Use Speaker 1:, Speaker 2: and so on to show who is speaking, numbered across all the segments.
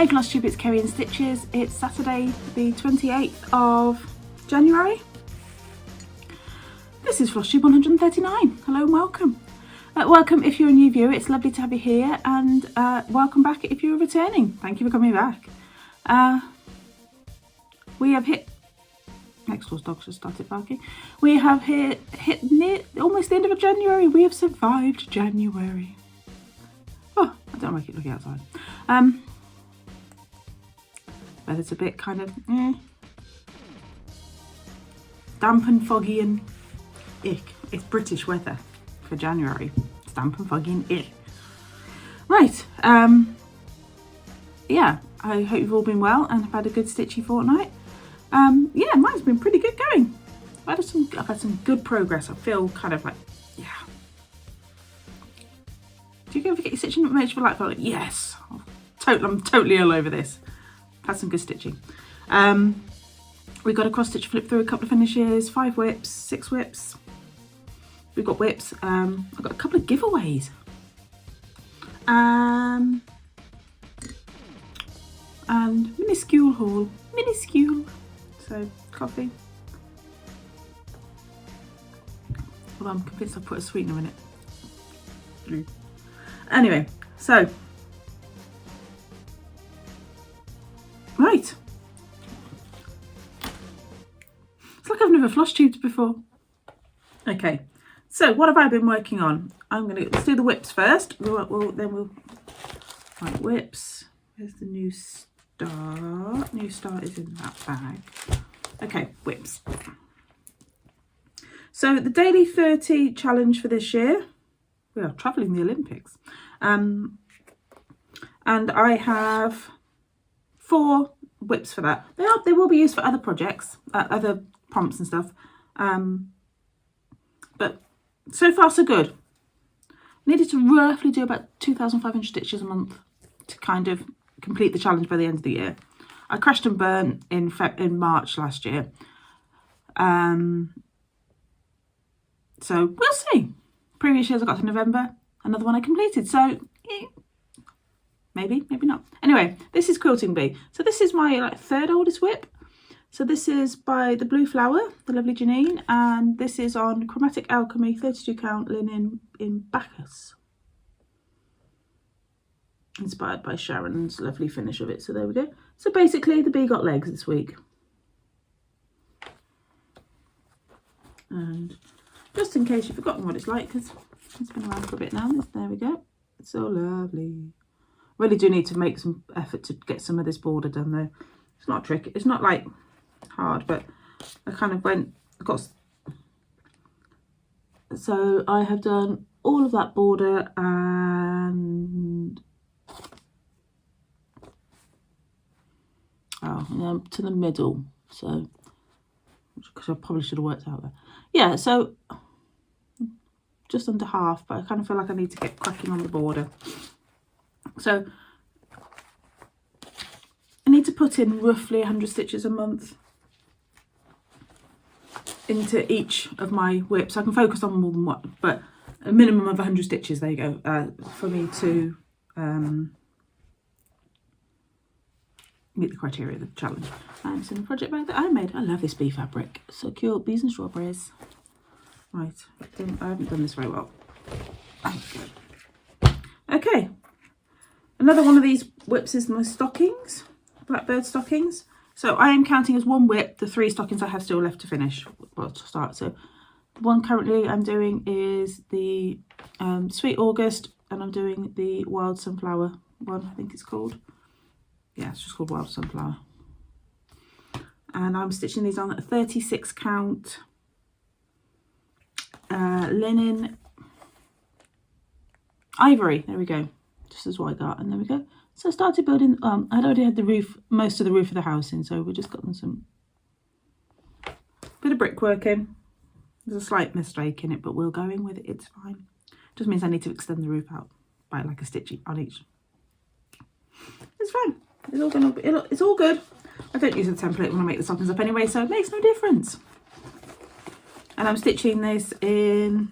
Speaker 1: Hey Floss Tube, it's Kerry and Stitches. It's Saturday the 28th of January. This is Floss Tube 139. Hello and welcome. Welcome if you're a new viewer, it's lovely to have you here, and welcome back if you're returning. Thank you for coming back. We have hit, next door's dogs just started barking. We have hit near almost the end of January. We have survived January. Oh, I don't like it looking outside. Weather's a bit kind of damp and foggy and ick. It's British weather for January. It's damp and foggy and ick. Right. Yeah, I hope you've all been well and have had a good stitchy fortnight. Yeah, mine's been pretty good going. I've had some good progress. I feel kind of like, yeah. Do you ever get your stitching made for like, yes, I'm totally all over this. Had some good stitching. We got a cross stitch flip through, a couple of finishes, 5 whips, 6 whips. We've got whips. I've got a couple of giveaways. And minuscule haul. Minuscule. So, coffee. Well, I'm convinced I've put a sweetener in it. Blue. Anyway, so. Right. It's like I've never floss tubed before. Okay, so what have I been working on? Let's do the whips first. Right, whips. Where's the new start? New start is in that bag. Okay, whips. So the daily 30 challenge for this year. We are travelling the Olympics. And I have 4 whips for that. They will be used for other projects, other prompts and stuff. But so far so good. Needed to roughly do about 2,500 stitches a month to kind of complete the challenge by the end of the year. I crashed and burnt in March last year. So we'll see. Previous years I got to November, another one I completed. So maybe not. Anyway, this is Quilting Bee. So this is my 3rd oldest whip. So this is by the Blue Flower, the lovely Janine, and this is on Chromatic Alchemy 32 count linen in Bacchus. Inspired by Sharon's lovely finish of it. So there we go. So basically the bee got legs this week. And just in case you've forgotten what it's like, because it's been around for a bit now, there we go. It's so lovely. Really do need to make some effort to get some of this border done though. It's not tricky. It's not like hard, but I kind of so I have done all of that border and to the middle, so because I probably should have worked out there. Yeah, so just under half, but I kind of feel like I need to get cracking on the border. So I need to put in roughly 100 stitches a month into each of my whips. I can focus on more than one, but a minimum of 100 stitches, there you go, for me to meet the criteria of the challenge. And it's in the project bag that I made. I love this bee fabric. So cute. Bees and strawberries. Right. I haven't done this very well. Okay. Another one of these whips is my stockings. Blackbird stockings. So I am counting as one whip the 3 stockings I have still left to finish. Well, to start. So the one currently I'm doing is the Sweet August, and I'm doing the Wild Sunflower one, I think it's called. Yeah, it's just called Wild Sunflower. And I'm stitching these on a 36 count linen Ivory. There we go. This is what I got, and there we go. So I started building. I'd already had the roof, most of the roof of the house in, so we just got some bit of brickwork in. There's a slight mistake in it, but we'll go in with it. It's fine. Just means I need to extend the roof out by like a stitch on each. It's fine. It's all good. I don't use a template when I make the stockings up anyway, so it makes no difference. And I'm stitching this in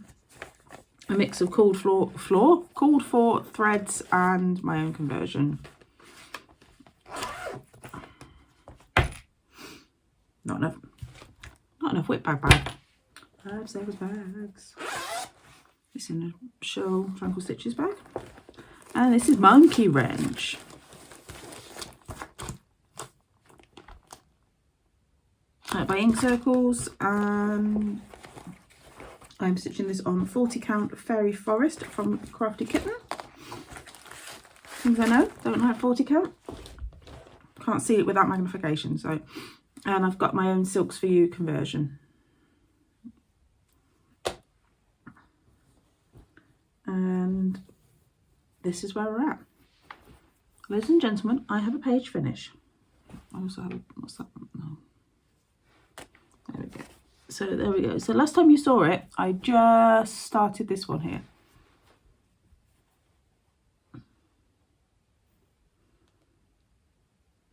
Speaker 1: a mix of called for threads and my own conversion. Not enough whip bag. Bags. This in a Shell Tranquil Stitches bag. And this is Monkey Wrench. By Ink Circles. I'm stitching this on 40 count Fairy Forest from Crafty Kitten. Things I know, don't like 40 count. Can't see it without magnification, so. And I've got my own Silks for You conversion. And this is where we're at. Ladies and gentlemen, I have a page finish. I also have a, what's that? No. There we go. So there we go. So last time you saw it, I just started this one here.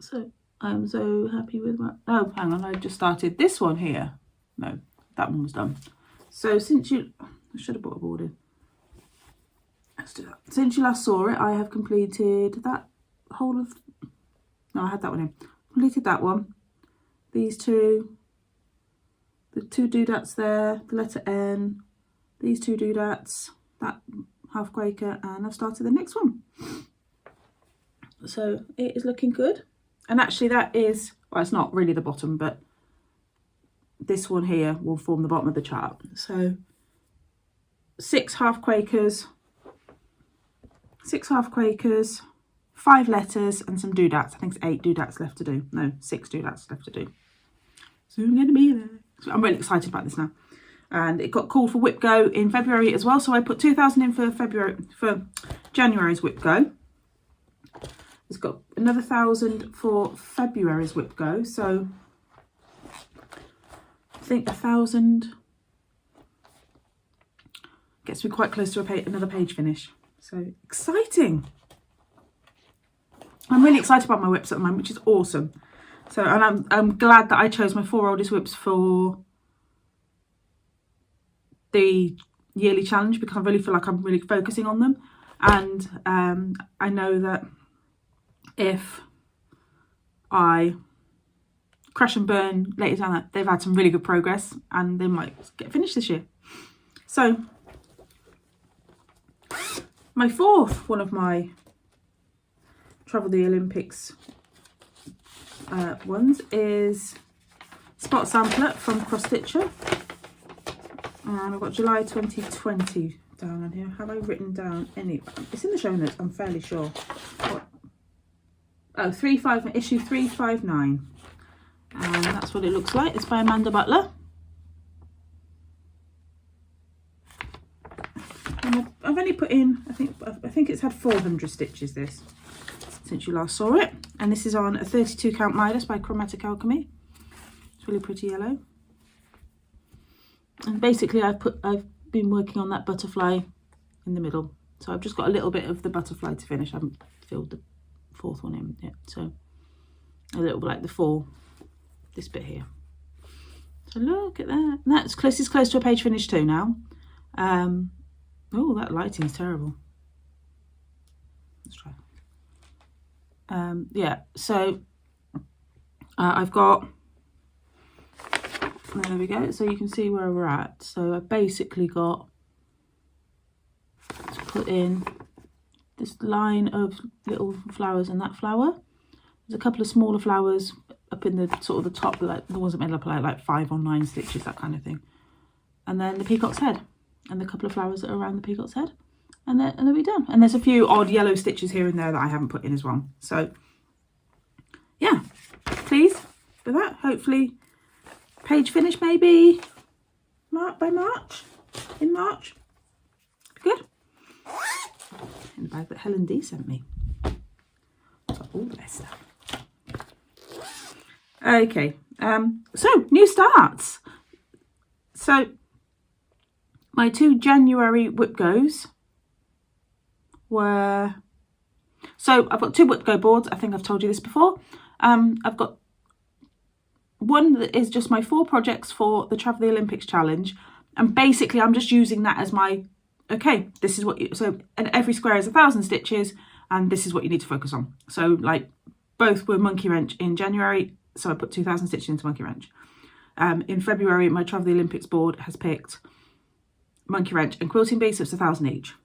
Speaker 1: So I'm so happy with my, oh, hang on, I just started this one here. No, that one was done. So since you, I should have brought a board in. Let's do that. Since you last saw it, I have completed that whole of, no, I had that one in. Completed that one. These two, the two doodads there, the letter N, these two doodads, that half Quaker, and I've started the next one. So it is looking good. And actually that is, well, it's not really the bottom, but this one here will form the bottom of the chart. So 6 half Quakers, 5 letters and some doodads. I think it's 8 doodads left to do. No, 6 doodads left to do. Soon gonna be there. So I'm really excited about this now. And it got called for Whip Go in February as well. So I put 2,000 in for January's Whip Go. It's got another 1,000 for February's Whip Go. So I think 1,000 gets me quite close to another page finish. So exciting. I'm really excited about my whips at the moment, which is awesome. So, and I'm glad that I chose my 4 oldest whips for the yearly challenge, because I really feel like I'm really focusing on them. And I know that if I crash and burn later down, they've had some really good progress and they might get finished this year. So my 4th one of my Travel the Olympics ones is Spot Sampler from Cross Stitcher, and I've got July 2020 down on here. Have I written down any? It's in the show notes, I'm fairly sure. What? Oh, issue 359, and that's what it looks like. It's by Amanda Butler, and I've only put in, I think it's had 400 stitches this since you last saw it, and this is on a 32 count Midas by Chromatic Alchemy. It's really pretty yellow, and basically I've been working on that butterfly in the middle, so I've just got a little bit of the butterfly to finish. I haven't filled the 4th one in yet, so a little bit like the 4, this bit here. So look at that, and that's close to a page finish too now. Oh, that lighting is terrible. Let's try. Yeah, so I've got, there we go, so you can see where we're at. So I basically got to put in this line of little flowers and that flower. There's a couple of smaller flowers up in the sort of the top, like the ones that made up like 5 or 9 stitches, that kind of thing. And then the peacock's head, and the couple of flowers that are around the peacock's head. And then we're done. And there's a few odd yellow stitches here and there that I haven't put in as well. So yeah, pleased with that. Hopefully page finish maybe by March. In March. Good. In the bag that Helen D sent me. Got all their stuff. Okay. So new starts. So my 2 January Whip Goes were, so I've got 2 Whip Go boards. I think I've told you this before. I've got one that is just my 4 projects for the Travel the Olympics challenge, and basically I'm just using that as my, okay, this is what you, so, and every square is 1,000 stitches, and this is what you need to focus on. So like both were Monkey Wrench in January, so I put 2,000 stitches into Monkey Wrench. In February, my Travel the Olympics board has picked Monkey Wrench and Quilting Bee, so it's 1,000 each.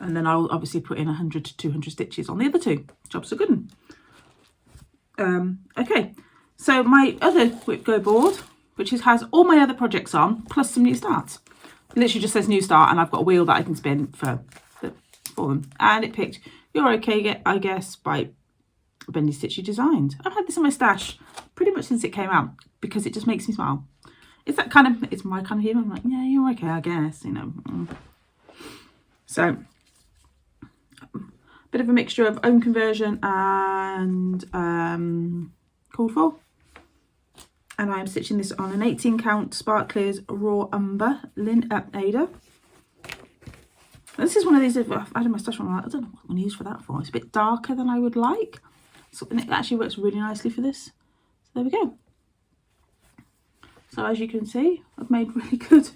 Speaker 1: And then I'll obviously put in 100 to 200 stitches on the other two. Job's a good one. Okay, so my other Whip Go board, which has all my other projects on, plus some new starts. It literally just says new start, and I've got a wheel that I can spin for them. And it picked You're Okay, I Guess, by Bendy Stitchy Designs. I've had this in my stash pretty much since it came out because it just makes me smile. It's that kind of, it's my kind of humour. I'm like, yeah, you're okay, I guess, you know. So, bit of a mixture of own conversion and called for. And I'm stitching this on an 18 count Sparklies raw Umber Aida. This is one of these I've had in my stash. I'm like, I don't know what I'm going to use for that for. It's a bit darker than I would like. So, and it actually works really nicely for this. So there we go. So as you can see, I've made really good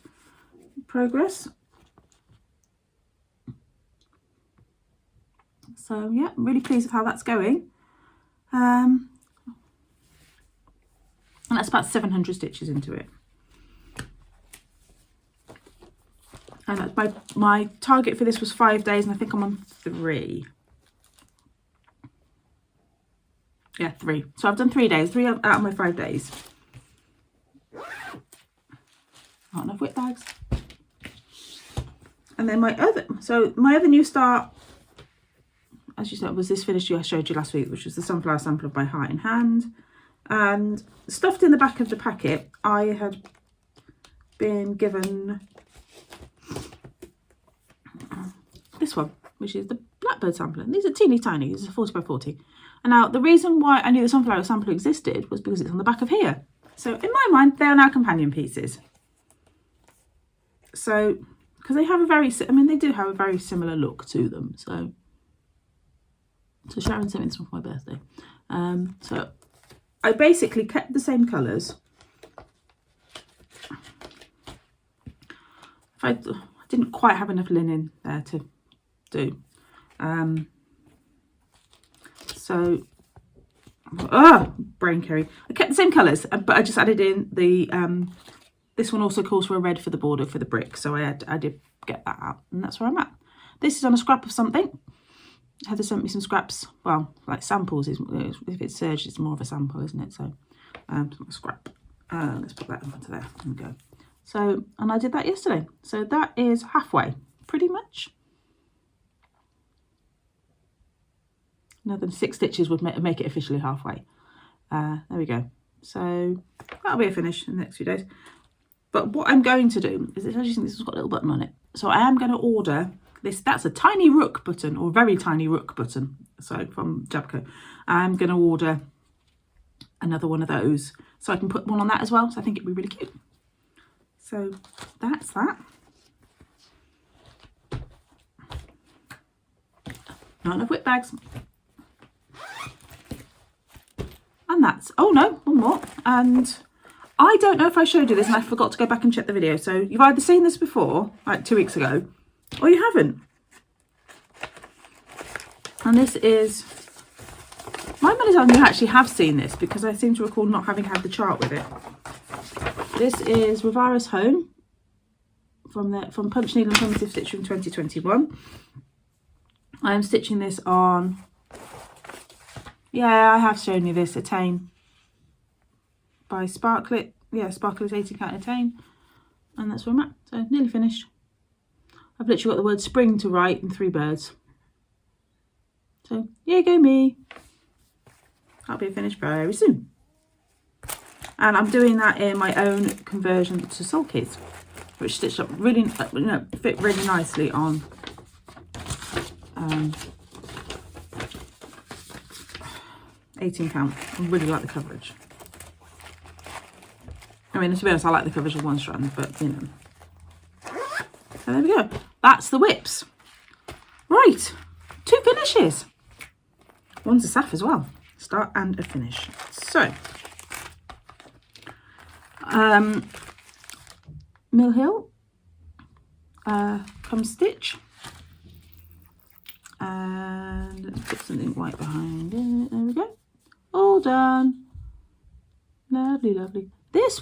Speaker 1: progress. So yeah, I'm really pleased with how that's going. And that's about 700 stitches into it. And that's my target for this was 5 days, and I think I'm on 3. Yeah, 3. So I've done 3 days, 3 out of my 5 days. Not enough whip bags. And then my other new start, as you said, was this finish I showed you last week, which was the sunflower sample of my Heart in Hand. And stuffed in the back of the packet, I had been given this one, which is the Blackbird sampler. These are teeny tiny. These are 40 by 40. And now the reason why I knew the sunflower sampler existed was because it's on the back of here. So in my mind, they are now companion pieces. So, because they have a very, I mean, they do have a very similar look to them. So Sharon sent me this one for my birthday. So I basically kept the same colours. I didn't quite have enough linen there to do. Brain curry. I kept the same colours, but I just added in the, this one also calls for a red for the border for the brick. So I did get that out, and that's where I'm at. This is on a scrap of something. Heather sent me some scraps, well, like samples. If it's serged, it's more of a sample, isn't it? So, a scrap. Let's put that in front of there. There we go. So, and I did that yesterday. So that is halfway, pretty much. Another 6 stitches would make it officially halfway. There we go. So that'll be a finish in the next few days. But what I'm going to do is, as you think, this has got a little button on it. So I am going to order this. That's a tiny rook button, or very tiny rook button. So from Jabco, I'm going to order another one of those so I can put one on that as well. So I think it'd be really cute. So that's that. Not enough whip bags. And that's, oh no, one more. And I don't know if I showed you this and I forgot to go back and check the video. So you've either seen this before, like 2 weeks ago, or you haven't. And this is, my money's on you actually have seen this, because I seem to recall not having had the chart with it. This is Rovaris Home from Punch Needle and Primitive Stitch from 2021. I am stitching this on, yeah, I have shown you this, Attain by Sparklies, yeah, Sparklies 18 count Attain, and that's where I'm at. So nearly finished. I've literally got the word spring to write and 3 birds. So yeah, go me. I'll be finished very soon. And I'm doing that in my own conversion to sulkies, which stitched up really, fit really nicely on 18 count. I really like the coverage. I mean, to be honest, I like the coverage of one strand, but you know. So there we go. That's the whips. Right, 2 finishes. One's a saff as well. Start and a finish. So, Mill Hill, come stitch, and let's put something white behind it. There we go. All done. Lovely, lovely. This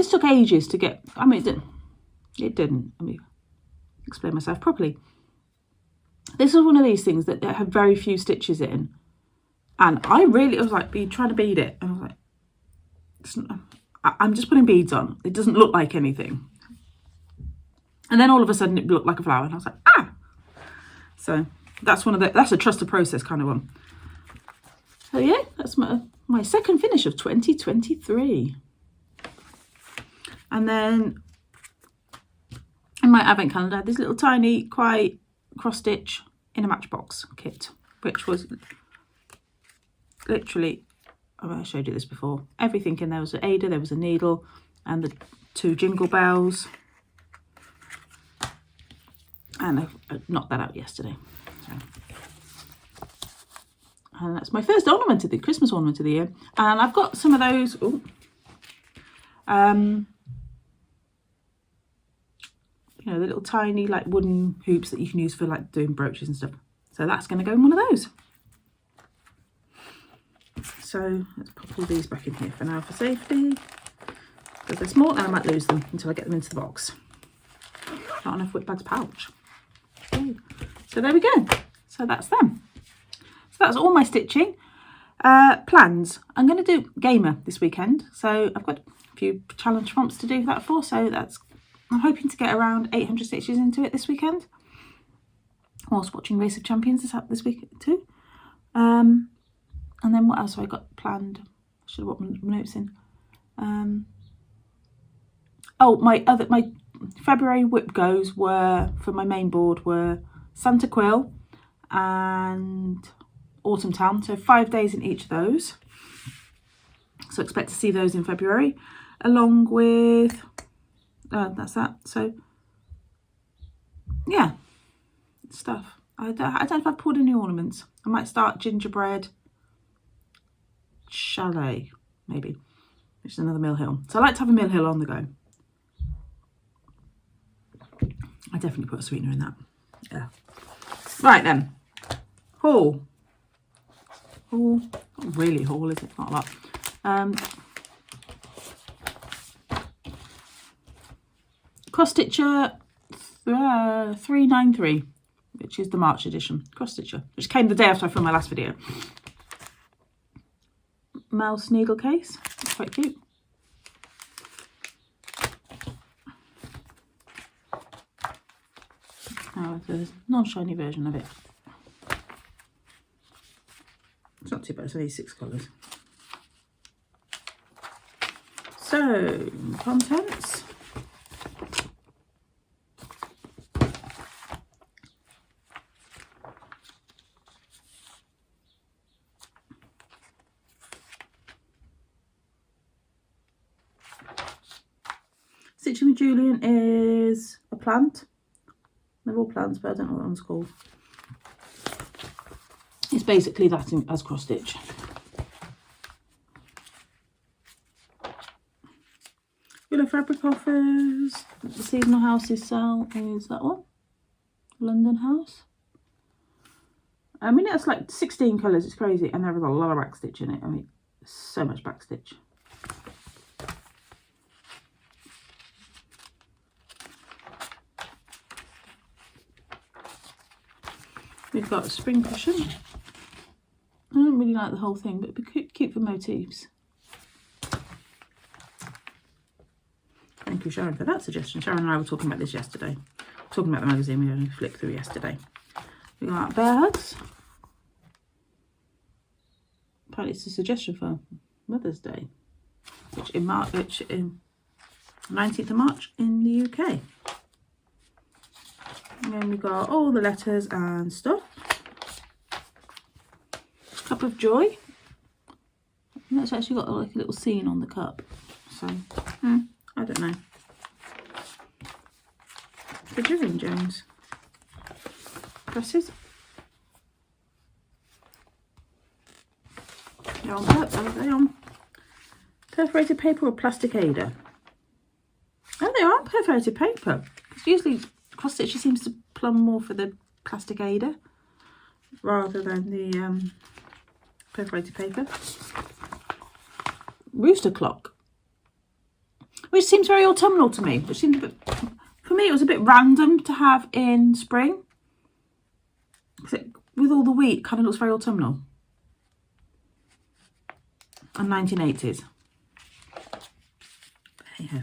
Speaker 1: took ages to get. I mean, it didn't. Let me explain myself properly. This was one of these things that had very few stitches in, and I was like trying to bead it, and I was like, I'm just putting beads on. It doesn't look like anything. And then all of a sudden it looked like a flower, and I was like, ah. So that's that's a trust the process kind of one. So yeah, that's my second finish of 2023. And then in my advent calendar, I had this little tiny Kawaii cross stitch in a matchbox kit, which was literally, I showed you this before, everything in there was an aida, there was a needle, and the 2 jingle bells. And I knocked that out yesterday. So. And that's my first ornament of the Christmas ornament of the year. And I've got some of those. Ooh, you know, the little tiny like wooden hoops that you can use for like doing brooches and stuff. So that's going to go in one of those. So let's pop all these back in here for now for safety, because they're small and I might lose them until I get them into the box. Not enough whip bag's pouch. Okay. So there we go. So that's them. So that's all my stitching. Plans. I'm going to do Gamer this weekend. So I've got a few challenge prompts to do that for. So I'm hoping to get around 800 stitches into it this weekend, whilst watching Race of Champions this week too. And then what else have I got planned? I should have put my notes in. Oh, my February whip goes were, for my main board, were Santa Quill and Autumn Town. So 5 days in each of those. So expect to see those in February, along with, that's that. So yeah, stuff. I don't know if I've pulled any ornaments. I might start gingerbread chalet, maybe, which is another Mill Hill. So I like to have a Mill Hill on the go. I definitely put a sweetener in that. Yeah. Right then. Haul. Haul. Not really haul, is it? Not a lot. Cross Stitcher 393, which is the March edition. Cross Stitcher, which came the day after I filmed my last video. Mouse needle case. It's quite cute. Now there's a non-shiny version of it. It's not too bad, it's only 6 colours. So, contents. Stitching with Julian is a plant. They're all plants, but I don't know what that one's called. It's basically that as cross stitch. Willow fabric offers. The seasonal houses sell is that one. London House. I mean, it's like 16 colours. It's crazy, and there is a lot of back stitch in it. I mean, so much back stitch. We've got a spring cushion. I don't really like the whole thing, but it'd be cute for motifs. Thank you, Sharon, for that suggestion. Sharon and I were talking about this yesterday. Talking about the magazine we only flicked through yesterday. We got bear hugs. Apparently it's a suggestion for Mother's Day, which in 19th of March in the UK. And then we got all the letters and stuff. Cup of Joy. And that's actually got like a little scene on the cup. So, I don't know. Forgiving Jones. Presses. They're on perforated paper or plastic aida. Oh, they are perforated paper. It's usually cross stitch seems to plumb more for the plastic aida rather than the perforated paper. rooster clock, which seems very autumnal to me. Which seems a bit, for me, it was a bit random to have in spring. With all the wheat, kind of looks very autumnal. And 1980s. Yeah.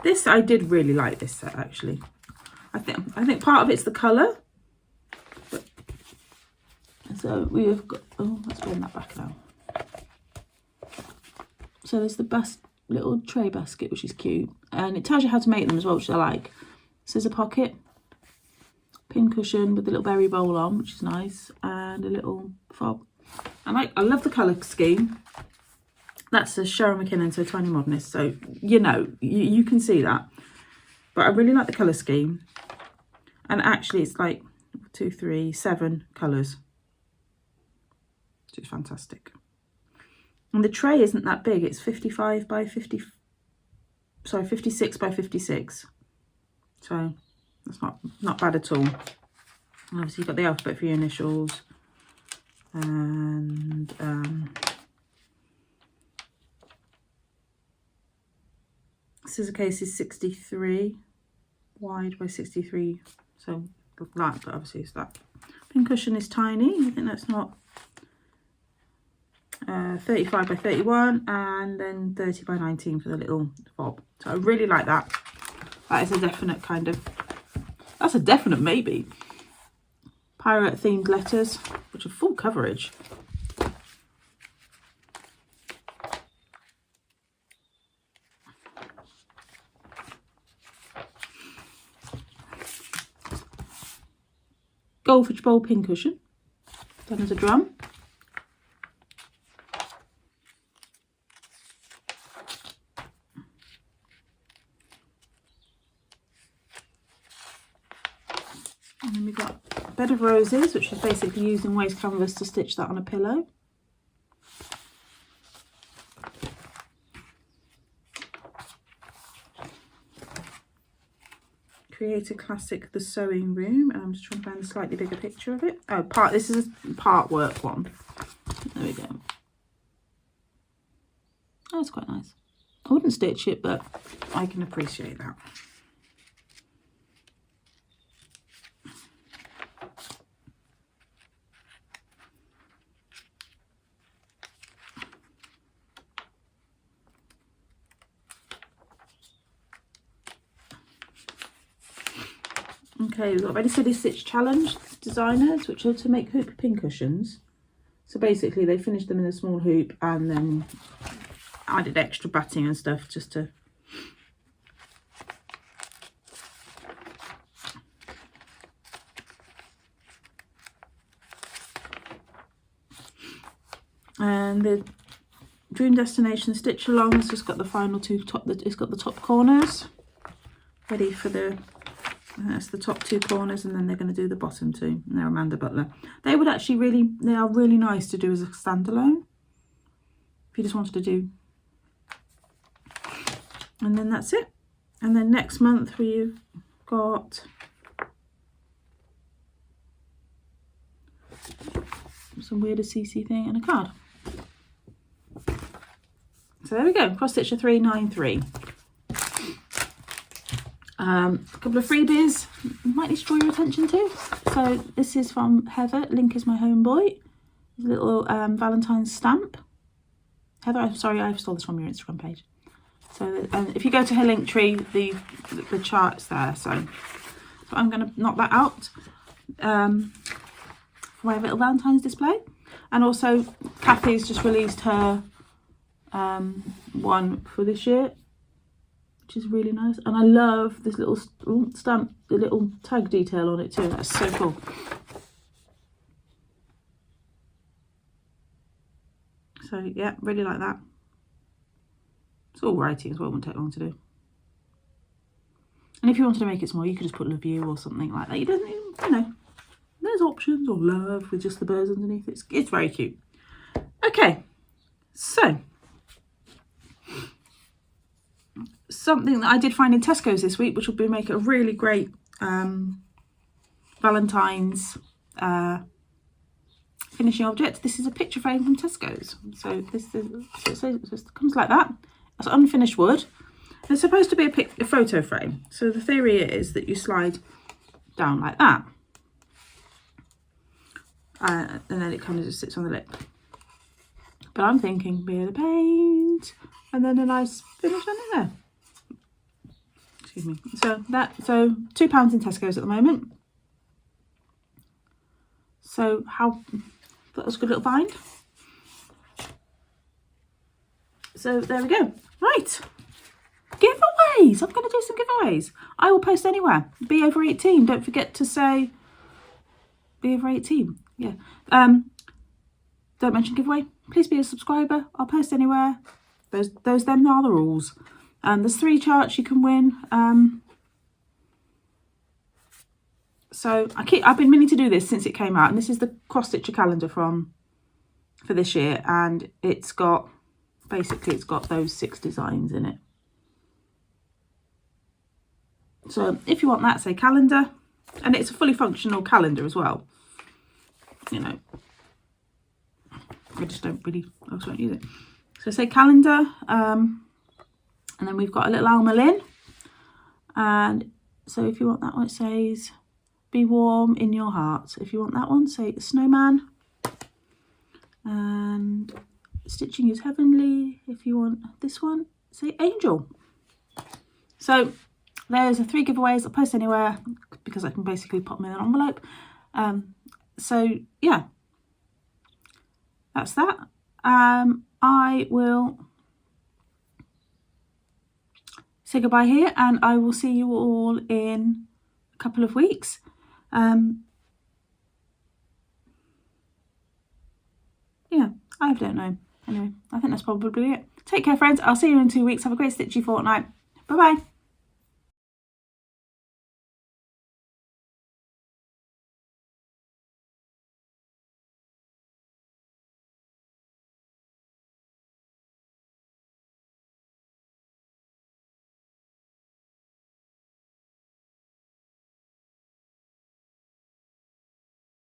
Speaker 1: This, I did really like this set actually. I think part of it's the colour. So we have got, oh, let's bring that back now. So there's the little tray basket, which is cute. And it tells you how to make them as well, which I like. Scissor pocket, pin cushion with a little berry bowl on, which is nice, and a little fob. I love the colour scheme. That's a Cheryl McKinnon, so Tiny Modernist. So, you know, you can see that. But I really like the colour scheme. And actually it's like 2, 3, 7 colours. Which is fantastic. And the tray isn't that big. It's 55 by 50, sorry, 56 by 56. So that's not bad at all. And obviously you've got the alphabet for your initials. And scissor case is 63 wide by 63, so that, but obviously it's that. Pin cushion is tiny. I think that's not 35 by 31, and then 30 by 19 for the little fob. So I really like that. That is a definite kind of, that's a definite maybe. Pirate themed letters, which are full coverage. Goldfish bowl pin cushion, done as a drum. And then we've got a bed of roses, which is basically using waste canvas to stitch that on a pillow. Create a classic, the sewing room, and I'm just trying to find a slightly bigger picture of it. Oh, this is a part work one. There we go. Oh, it's quite nice. I wouldn't stitch it, but I can appreciate that. Okay, we've got Ready Steady Stitch Challenge designers, which are to make hoop pin cushions. So basically they finished them in a small hoop and then added extra batting and stuff just to and the Dream Destination Stitch Along has just got the final two it's got the top corners ready for the, that's the top two corners, and then they're going to do the bottom two, and they're Amanda Butler. They would actually they are really nice to do as a standalone if you just wanted to do. And then that's it. And then next month we've got some weird CC thing and a card. So there we go, Cross Stitcher 393. A couple of freebies might need to draw your attention to. So this is from Heather. Link is my homeboy. There's a little Valentine's stamp. Heather, I'm sorry, I stole this from your Instagram page. So if you go to her link tree, the chart's there. So I'm going to knock that out for my little Valentine's display. And also Kathy's just released her one for this year, which is really nice. And I love this little stamp, the little tag detail on it too. That's so cool. So yeah, really like that. It's all writing as well, won't take long to do. And if you wanted to make it small, you could just put love you or something like that. You don't, you know, there's options, or love with just the birds underneath. It's very cute. Okay, so something that I did find in Tesco's this week, which will make a really great Valentine's finishing object. This is a picture frame from Tesco's. So it comes like that. It's unfinished wood. It's supposed to be a photo frame. So the theory is that you slide down like that. And then it kind of just sits on the lip. But I'm thinking bit of paint and then a nice finish under there. Excuse me. So £2 in Tesco's at the moment. So that was a good little find. So there we go. Right. Giveaways. I'm going to do some giveaways. I will post anywhere. Be over 18. Don't forget to say be over 18. Yeah. Don't mention giveaway. Please be a subscriber. I'll post anywhere. Them are the rules. There's 3 charts you can win. So I've been meaning to do this since it came out, and this is the cross stitcher calendar for this year, and it's got those 6 designs in it. So if you want that, say calendar, and it's a fully functional calendar as well. You know, I just won't use it. So say calendar, and then we've got a little Alma Lynn, and so if you want that one, it says be warm in your heart. If you want that one, say snowman, and stitching is heavenly. If you want this one, say angel. So there's the 3 giveaways. I'll post anywhere because I can basically pop them in an envelope. So yeah, that's that. I will say goodbye here, and I will see you all in a couple of weeks. Yeah, I don't know. Anyway, I think that's probably it. Take care, friends. I'll see you in 2 weeks. Have a great stitchy fortnight. Bye bye.